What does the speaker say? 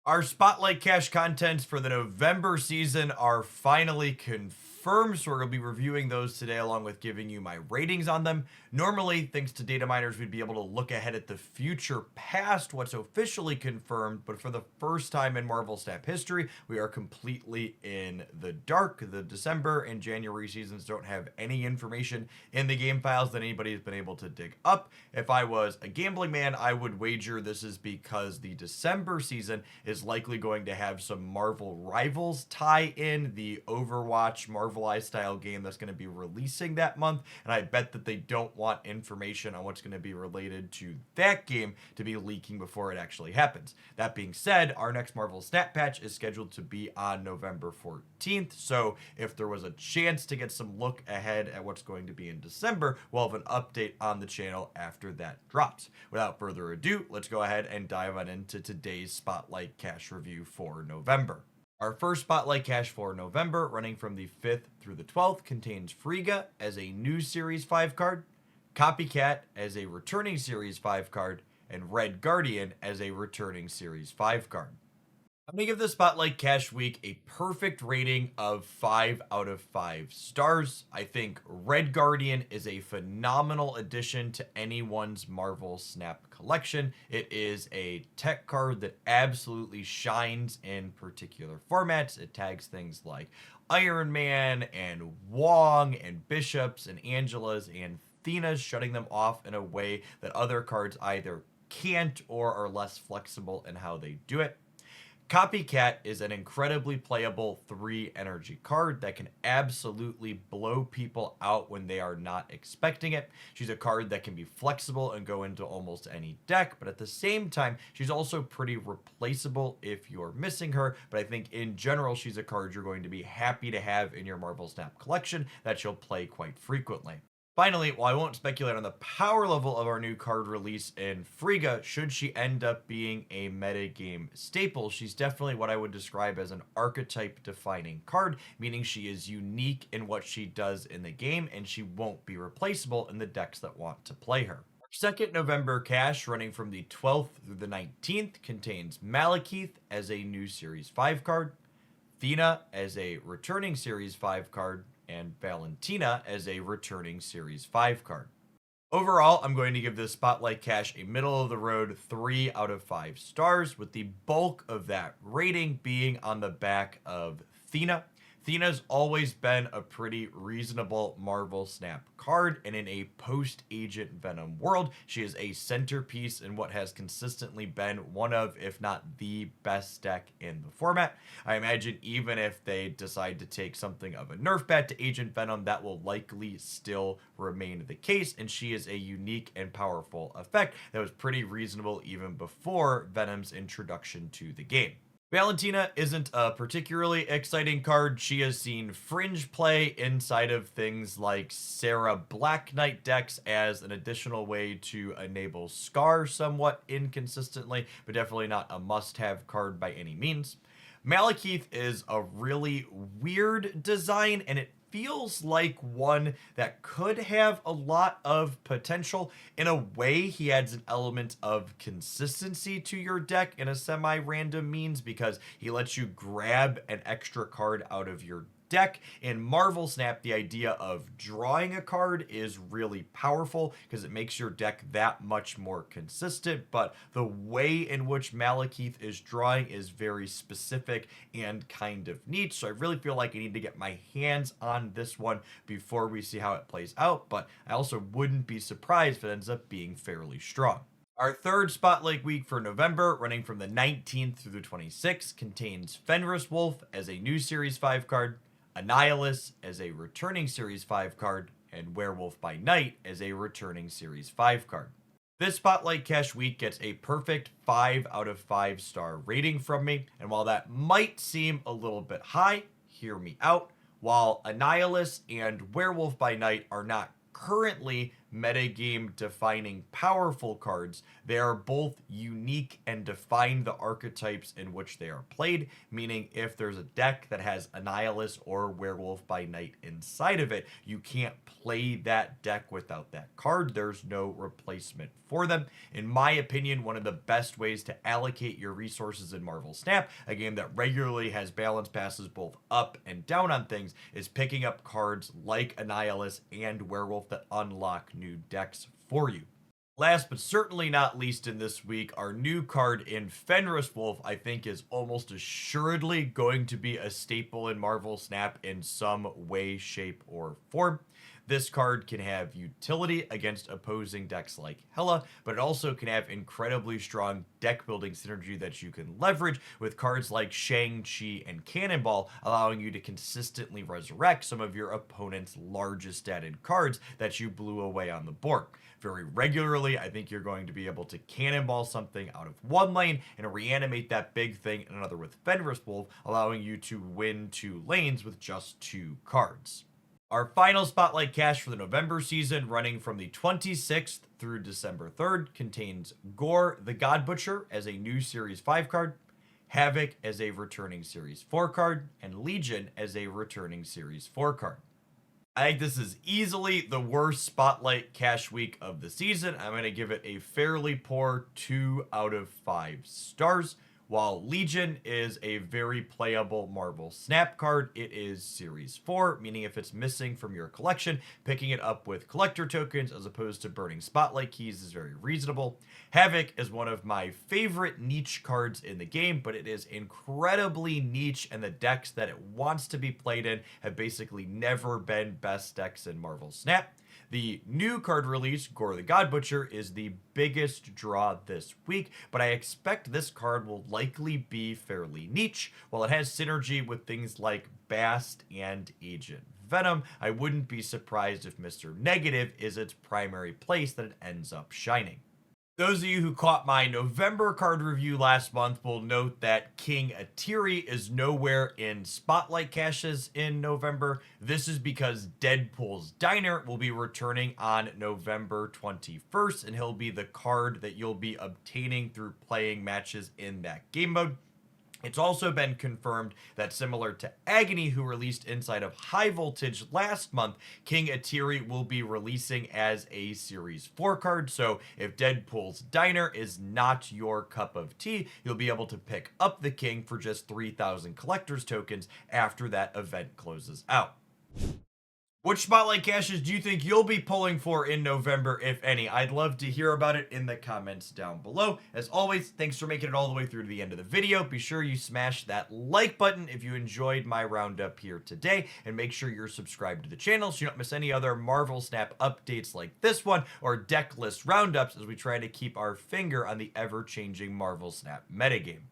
Our Spotlight Cash contents for the November season are finally confirmed, so we're going to be reviewing those today along with giving you my ratings on them. Normally, thanks to data miners, we'd be able to look ahead at the future past what's officially confirmed, but for the first time in Marvel Snap history, we are completely in the dark. The December and January seasons don't have any information in the game files that anybody has been able to dig up. If I was a gambling man, I would wager this is because the December season is likely going to have some Marvel Rivals tie in, the Overwatch Marvelized style game that's going to be releasing that month. And I bet that they don't want information on what's going to be related to that game to be leaking before it actually happens. That being said, our next Marvel Snap Patch is scheduled to be on November 14th. So if there was a chance to get some look ahead at what's going to be in December, we'll have an update on the channel after that drops. Without further ado, let's go ahead and dive on into today's Spotlight Cash review for November. Our first Spotlight Cash for November, running from the 5th through the 12th, contains Frigga as a new Series 5 card, Copycat as a returning Series 5 card, and Red Guardian as a returning Series 5 card. I'm going to give the Spotlight Cash Week a perfect rating of 5 out of 5 stars. I think Red Guardian is a phenomenal addition to anyone's Marvel Snap collection. It is a tech card that absolutely shines in particular formats. It tags things like Iron Man and Wong and Bishops and Angelas and Athenas, shutting them off in a way that other cards either can't or are less flexible in how they do it. Copycat is an incredibly playable 3 energy card that can absolutely blow people out when they are not expecting it. She's a card that can be flexible and go into almost any deck, but at the same time, she's also pretty replaceable if you're missing her. But I think in general, she's a card you're going to be happy to have in your Marvel Snap collection that you'll play quite frequently. Finally, while I won't speculate on the power level of our new card release in Frigga, should she end up being a metagame staple, she's definitely what I would describe as an archetype defining card, meaning she is unique in what she does in the game and she won't be replaceable in the decks that want to play her. Our second November cache, running from the 12th through the 19th, contains Malekith as a new Series 5 card, Athena as a returning Series 5 card, and Valentina as a returning Series 5 card. Overall, I'm going to give this Spotlight Cash a middle of the road 3 out of 5 stars, with the bulk of that rating being on the back of Athena. Athena's always been a pretty reasonable Marvel Snap card, and in a post-Agent Venom world, she is a centerpiece in what has consistently been one of, if not the best deck in the format. I imagine even if they decide to take something of a nerf bat to Agent Venom, that will likely still remain the case, and she is a unique and powerful effect that was pretty reasonable even before Venom's introduction to the game. Valentina isn't a particularly exciting card. She has seen fringe play inside of things like Sarah Black Knight decks as an additional way to enable Scar somewhat inconsistently, but definitely not a must-have card by any means. Malekith is a really weird design, and it feels like one that could have a lot of potential. In a way, he adds an element of consistency to your deck in a semi-random means because he lets you grab an extra card out of your deck. In Marvel Snap, the idea of drawing a card is really powerful because it makes your deck that much more consistent, but the way in which Malekith is drawing is very specific and kind of neat, so I really feel like I need to get my hands on this one before we see how it plays out, but I also wouldn't be surprised if it ends up being fairly strong. Our third Spotlight week for November, running from the 19th through the 26th, contains Fenris Wolf as a new Series 5 card, Annihilus as a returning Series 5 card, and Werewolf by Night as a returning Series 5 card. This Spotlight Cash week gets a perfect 5 out of 5 star rating from me, and while that might seem a little bit high, hear me out. While Annihilus and Werewolf by Night are not currently metagame defining powerful cards. They are both unique and define the archetypes in which they are played, meaning if there's a deck that has Annihilus or Werewolf by Night inside of it, you can't play that deck without that card. There's no replacement for them. In my opinion, one of the best ways to allocate your resources in Marvel Snap, a game that regularly has balance passes both up and down on things, is picking up cards like Annihilus and Werewolf that unlock new decks for you. Last but certainly not least in this week, our new card in Fenris Wolf, I think, is almost assuredly going to be a staple in Marvel Snap in some way, shape, or form. This card can have utility against opposing decks like Hela, but it also can have incredibly strong deck building synergy that you can leverage with cards like Shang-Chi and Cannonball, allowing you to consistently resurrect some of your opponent's largest statted cards that you blew away on the board. Very regularly, I think you're going to be able to Cannonball something out of one lane and reanimate that big thing in another with Fenris Wolf, allowing you to win 2 lanes with just 2 cards. Our final Spotlight Cache for the November season, running from the 26th through December 3rd, contains Gorr the God Butcher as a new Series 5 card, Havoc as a returning Series 4 card, and Legion as a returning Series 4 card. I think this is easily the worst Spotlight Cache week of the season. I'm going to give it a fairly poor 2 out of 5 stars. While Legion is a very playable Marvel Snap card, it is Series 4, meaning if it's missing from your collection, picking it up with collector tokens as opposed to burning Spotlight keys is very reasonable. Havoc is one of my favorite niche cards in the game, but it is incredibly niche, and the decks that it wants to be played in have basically never been best decks in Marvel Snap. The new card release, Gorr the God Butcher, is the biggest draw this week, but I expect this card will likely be fairly niche. While it has synergy with things like Bast and Agent Venom, I wouldn't be surprised if Mr. Negative is its primary place that it ends up shining. Those of you who caught my November card review last month will note that King Atiri is nowhere in Spotlight Caches in November. This is because Deadpool's Diner will be returning on November 21st, and he'll be the card that you'll be obtaining through playing matches in that game mode. It's also been confirmed that, similar to Agony, who released inside of High Voltage last month, King Atiri will be releasing as a Series 4 card. So if Deadpool's Diner is not your cup of tea, you'll be able to pick up the King for just 3,000 collector's tokens after that event closes out. Which Spotlight Caches do you think you'll be pulling for in November, if any? I'd love to hear about it in the comments down below. As always, thanks for making it all the way through to the end of the video. Be sure you smash that like button if you enjoyed my roundup here today, and make sure you're subscribed to the channel so you don't miss any other Marvel Snap updates like this one, or deck list roundups as we try to keep our finger on the ever-changing Marvel Snap metagame.